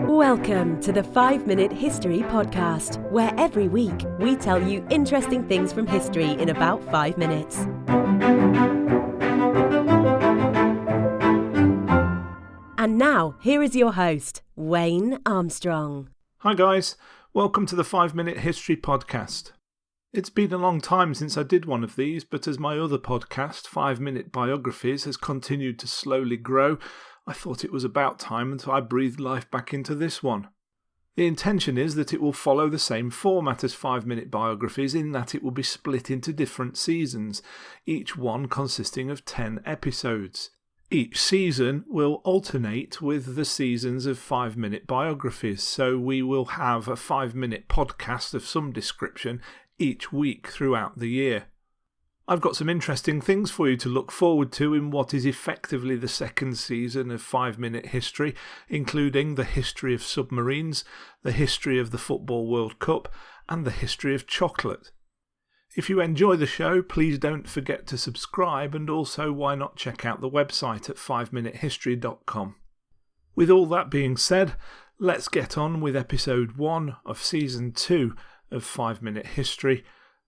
Welcome to the 5-Minute History Podcast, where every week we tell you interesting things from history in about 5 minutes. And now, here is your host, Wayne Armstrong. Hi guys, welcome to the 5-Minute History Podcast. It's been a long time since I did one of these, but as my other podcast, 5-Minute Biographies, has continued to slowly grow, I thought it was about time until I breathed life back into this one. The intention is that it will follow the same format as 5-Minute Biographies in that it will be split into different seasons, each one consisting of 10 episodes. Each season will alternate with the seasons of 5-Minute Biographies, so we will have a 5-minute podcast of some description each week throughout the year. I've got some interesting things for you to look forward to in what is effectively the second season of 5-Minute History, including the history of submarines, the history of the Football World Cup, and the history of chocolate. If you enjoy the show, please don't forget to subscribe, and also why not check out the website at 5minutehistory.com. With all that being said, let's get on with episode 1 of season 2 of 5-Minute History,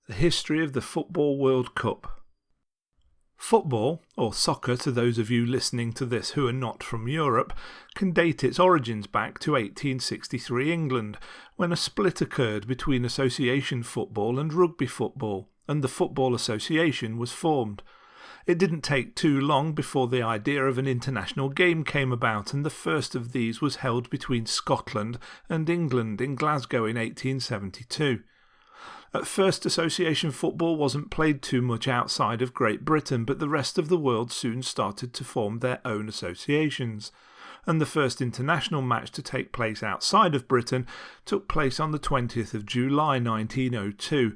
the history of the Football World Cup. Football, or soccer to those of you listening to this who are not from Europe, can date its origins back to 1863 England, when a split occurred between association football and rugby football, and the Football Association was formed. It didn't take too long before the idea of an international game came about, and the first of these was held between Scotland and England in Glasgow in 1872. At first, association football wasn't played too much outside of Great Britain, but the rest of the world soon started to form their own associations, and the first international match to take place outside of Britain took place on the 20th of July 1902.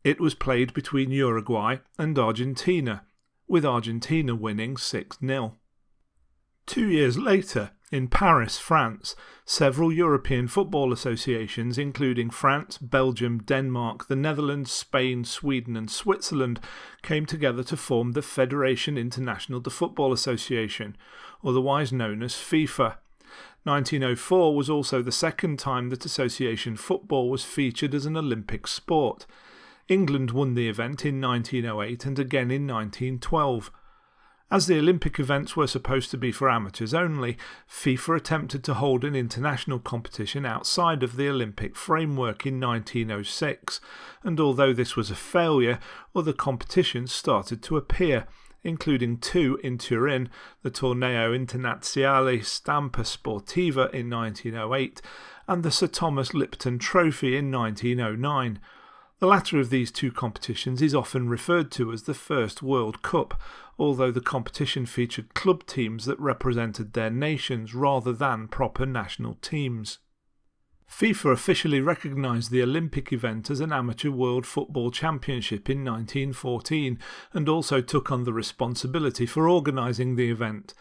It was played between Uruguay and Argentina, with Argentina winning 6-0. 2 years later, in Paris, France, several European football associations, including France, Belgium, Denmark, the Netherlands, Spain, Sweden and Switzerland, came together to form the Fédération Internationale de Football Association, otherwise known as FIFA. 1904 was also the second time that association football was featured as an Olympic sport. England won the event in 1908 and again in 1912. As the Olympic events were supposed to be for amateurs only, FIFA attempted to hold an international competition outside of the Olympic framework in 1906, and although this was a failure, other competitions started to appear, including 2 in Turin, the Torneo Internazionale Stampa Sportiva in 1908, and the Sir Thomas Lipton Trophy in 1909. The latter of these 2 competitions is often referred to as the First World Cup, although the competition featured club teams that represented their nations rather than proper national teams. FIFA officially recognised the Olympic event as an amateur World Football Championship in 1914 and also took on the responsibility for organising the event.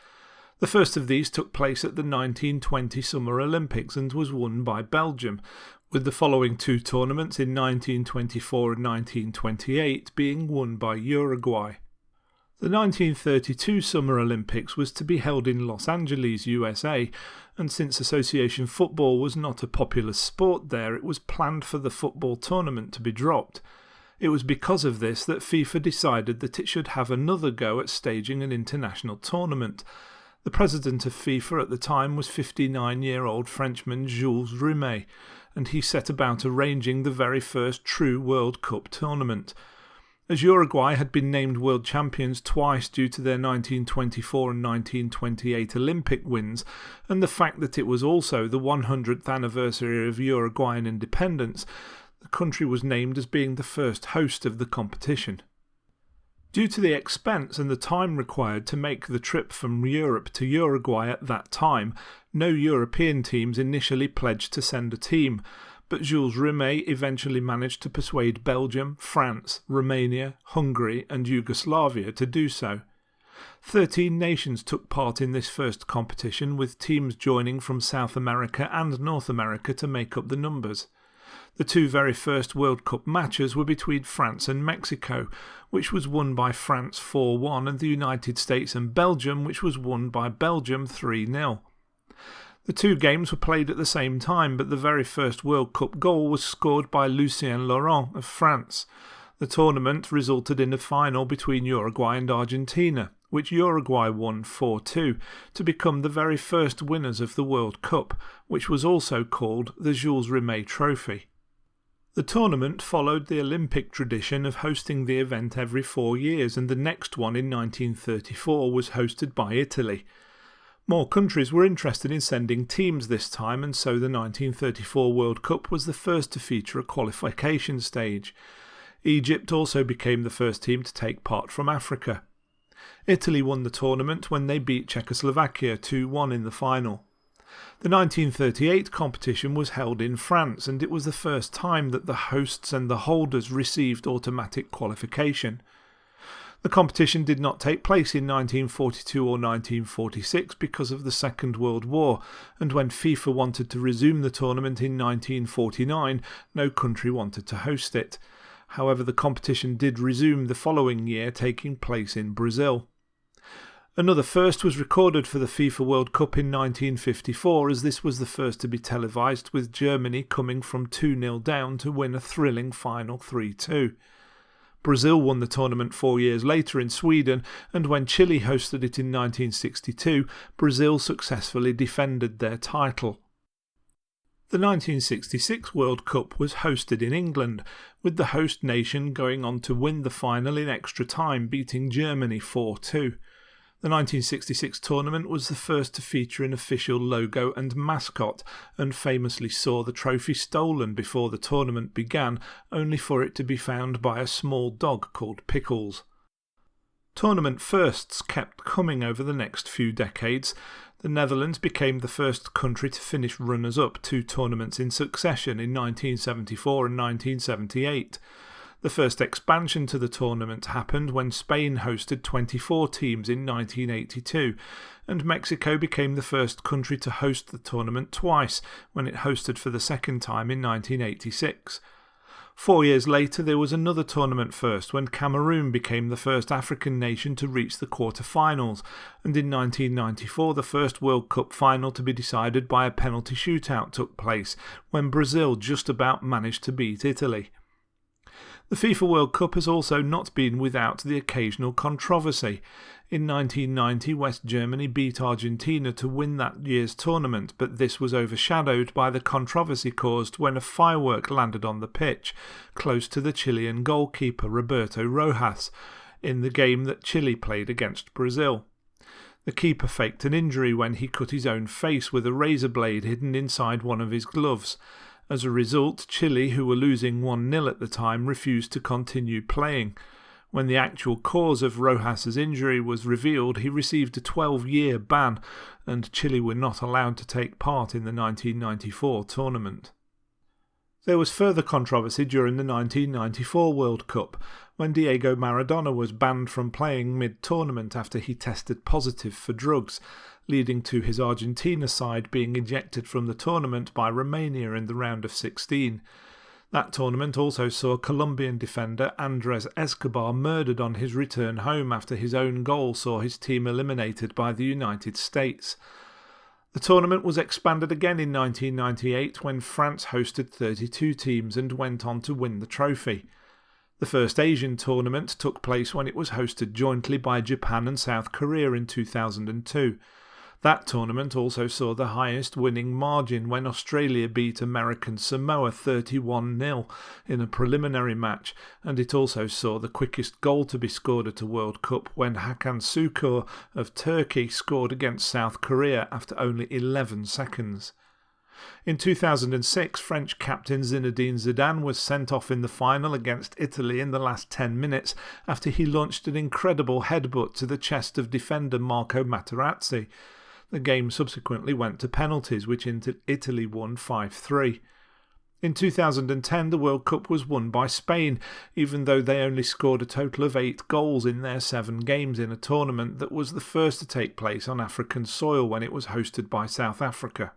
The first of these took place at the 1920 Summer Olympics and was won by Belgium, with the following 2 tournaments in 1924 and 1928 being won by Uruguay. The 1932 Summer Olympics was to be held in Los Angeles, USA, and since association football was not a popular sport there, it was planned for the football tournament to be dropped. It was because of this that FIFA decided that it should have another go at staging an international tournament. The president of FIFA at the time was 59-year-old Frenchman Jules Rimet, and he set about arranging the very first true World Cup tournament. As Uruguay had been named world champions twice due to their 1924 and 1928 Olympic wins, and the fact that it was also the 100th anniversary of Uruguayan independence, the country was named as being the first host of the competition. Due to the expense and the time required to make the trip from Europe to Uruguay at that time, no European teams initially pledged to send a team, but Jules Rimet eventually managed to persuade Belgium, France, Romania, Hungary and Yugoslavia to do so. 13 nations took part in this first competition, with teams joining from South America and North America to make up the numbers. The two very first World Cup matches were between France and Mexico, which was won by France 4-1, and the United States and Belgium, which was won by Belgium 3-0. The two games were played at the same time, but the very first World Cup goal was scored by Lucien Laurent of France. The tournament resulted in a final between Uruguay and Argentina, which Uruguay won 4-2 to become the very first winners of the World Cup, which was also called the Jules Rimet Trophy. The tournament followed the Olympic tradition of hosting the event every 4 years, and the next one in 1934 was hosted by Italy. More countries were interested in sending teams this time, and so the 1934 World Cup was the first to feature a qualification stage. Egypt also became the first team to take part from Africa. Italy won the tournament when they beat Czechoslovakia 2-1 in the final. The 1938 competition was held in France, and it was the first time that the hosts and the holders received automatic qualification. The competition did not take place in 1942 or 1946 because of the Second World War, and when FIFA wanted to resume the tournament in 1949, no country wanted to host it. However, the competition did resume the following year, taking place in Brazil. Another first was recorded for the FIFA World Cup in 1954, as this was the first to be televised, with Germany coming from 2-0 down to win a thrilling final 3-2. Brazil won the tournament 4 years later in Sweden, and when Chile hosted it in 1962, Brazil successfully defended their title. The 1966 World Cup was hosted in England, with the host nation going on to win the final in extra time, beating Germany 4-2. The 1966 tournament was the first to feature an official logo and mascot, and famously saw the trophy stolen before the tournament began, only for it to be found by a small dog called Pickles. Tournament firsts kept coming over the next few decades. The Netherlands became the first country to finish runners-up 2 tournaments in succession in 1974 and 1978. The first expansion to the tournament happened when Spain hosted 24 teams in 1982, and Mexico became the first country to host the tournament twice, when it hosted for the second time in 1986. 4 years later there was another tournament first when Cameroon became the first African nation to reach the quarter-finals, and in 1994 the first World Cup final to be decided by a penalty shootout took place, when Brazil just about managed to beat Italy. The FIFA World Cup has also not been without the occasional controversy. In 1990, West Germany beat Argentina to win that year's tournament, but this was overshadowed by the controversy caused when a firework landed on the pitch, close to the Chilean goalkeeper Roberto Rojas, in the game that Chile played against Brazil. The keeper faked an injury when he cut his own face with a razor blade hidden inside one of his gloves. As a result, Chile, who were losing 1-0 at the time, refused to continue playing. When the actual cause of Rojas's injury was revealed, he received a 12-year ban, and Chile were not allowed to take part in the 1994 tournament. There was further controversy during the 1994 World Cup, when Diego Maradona was banned from playing mid-tournament after he tested positive for drugs, leading to his Argentina side being ejected from the tournament by Romania in the round of 16. That tournament also saw Colombian defender Andres Escobar murdered on his return home after his own goal saw his team eliminated by the United States. The tournament was expanded again in 1998 when France hosted 32 teams and went on to win the trophy. The first Asian tournament took place when it was hosted jointly by Japan and South Korea in 2002. That tournament also saw the highest winning margin when Australia beat American Samoa 31-0 in a preliminary match, and it also saw the quickest goal to be scored at a World Cup when Hakan Şükür of Turkey scored against South Korea after only 11 seconds. In 2006, French captain Zinedine Zidane was sent off in the final against Italy in the last 10 minutes after he launched an incredible headbutt to the chest of defender Marco Materazzi. The game subsequently went to penalties, which Italy won 5-3. In 2010, the World Cup was won by Spain, even though they only scored a total of 8 goals in their 7 games in a tournament that was the first to take place on African soil when it was hosted by South Africa.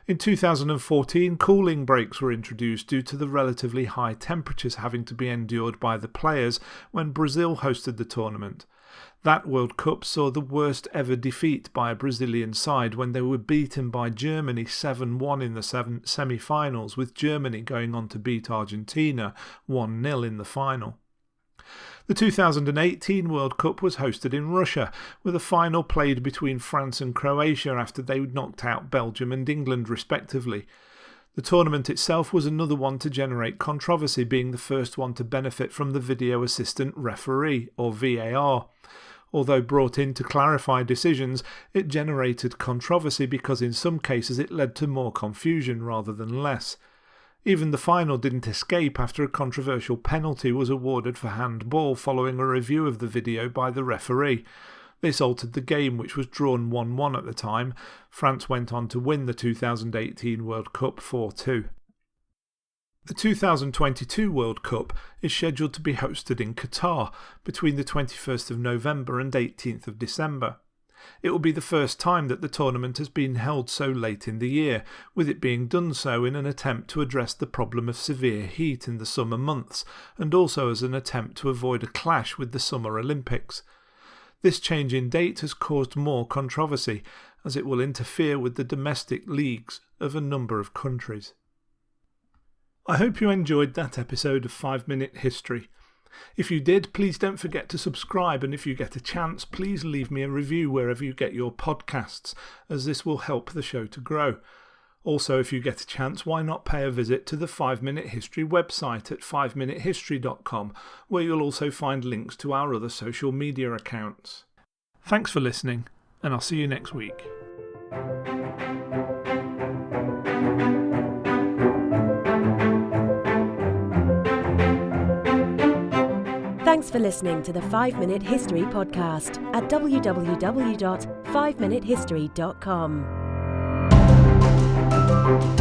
In 2014, cooling breaks were introduced due to the relatively high temperatures having to be endured by the players when Brazil hosted the tournament. That World Cup saw the worst ever defeat by a Brazilian side when they were beaten by Germany 7-1 in the semi-finals, with Germany going on to beat Argentina 1-0 in the final. The 2018 World Cup was hosted in Russia, with a final played between France and Croatia after they knocked out Belgium and England respectively. The tournament itself was another one to generate controversy, being the first one to benefit from the video assistant referee, or VAR. Although brought in to clarify decisions, it generated controversy because in some cases it led to more confusion rather than less. Even the final didn't escape after a controversial penalty was awarded for handball following a review of the video by the referee. This altered the game, which was drawn 1-1 at the time. France went on to win the 2018 World Cup 4-2. The 2022 World Cup is scheduled to be hosted in Qatar between the 21st of November and 18th of December. It will be the first time that the tournament has been held so late in the year, with it being done so in an attempt to address the problem of severe heat in the summer months, and also as an attempt to avoid a clash with the Summer Olympics. This change in date has caused more controversy, as it will interfere with the domestic leagues of a number of countries. I hope you enjoyed that episode of 5 Minute History. If you did, please don't forget to subscribe, and if you get a chance, please leave me a review wherever you get your podcasts, as this will help the show to grow. Also, if you get a chance, why not pay a visit to the 5 Minute History website at 5minutehistory.com, where you'll also find links to our other social media accounts. Thanks for listening, and I'll see you next week. Thanks for listening to the 5 Minute History podcast at www.5minutehistory.com.